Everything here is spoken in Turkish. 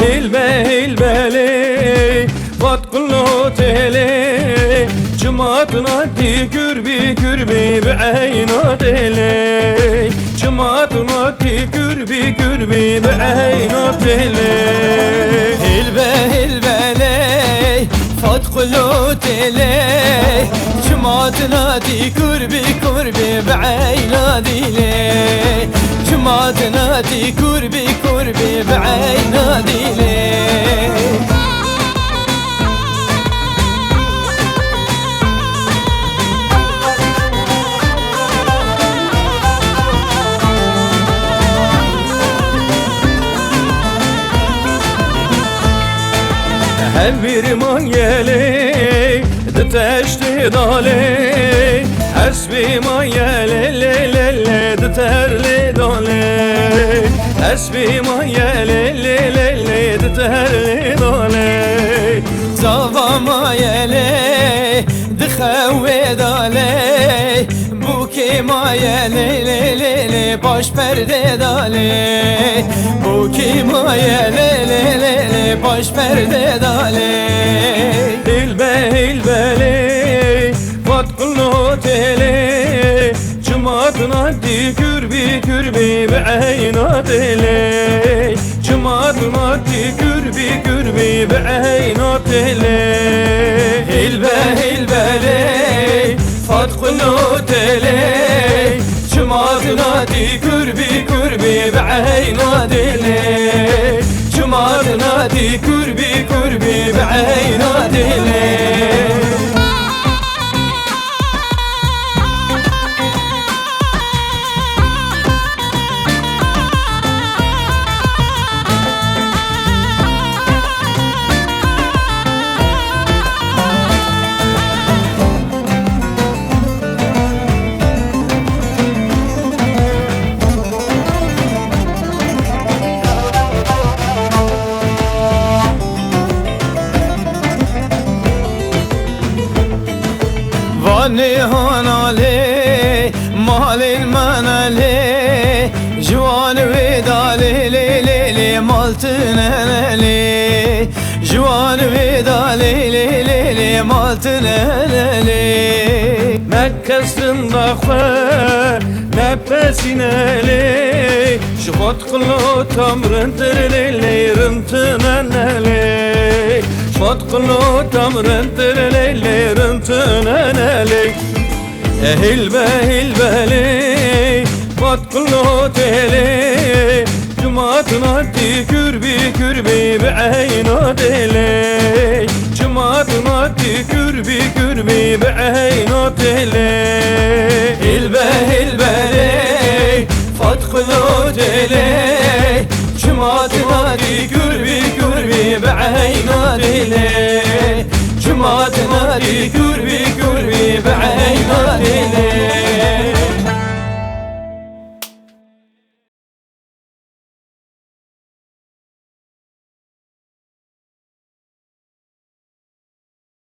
hilbeli vat kullu teli cemaatuna di gürbi gürbi be'ayna teli cemaatuna di gürbi gürbi be'ayna teli hilbeli vat kullu teli cemaatuna di gürbi gürbi be'ayna teli cemaatuna di gürbi gürbi be'ayna teli her bir manyeli deteşti dali hasbi manyeli le le le deterli dali hasbi manyeli le le le deterli dali zava manyeli dikhawe dali bu ki manyeli le le le baş perde dali bu ki manyeli le le le baş perde dali hilbeli vat kullu teli cemaatuna di gürbi gürbi be'ayna teli cemaatuna di gürbi gürbi be'ayna teli hilbeli vat kullu teli cemaatuna di gürbi gürbi be'ayna teli cemaatuna di gürbi gürbi be'ayna teli نهان علي مال المنالي جوان ودالي لي لي لي مالتنا لي جوان ودالي لي لي لي مالتنا لي مكسında خير nefesine li şubat kulu tamrın tirli rıntınaneli şubat kulu tamrın tirli rıntınaneli hilbeli vat kulu teli cemaatuna di gürbi gürbi be'ayna teli cemaatuna di gürbi gürbi be'ayna teli hilbeli vat kulu teli cemaatuna di gürbi gürbi be'ayna teli cemaatuna di gürbi gürbi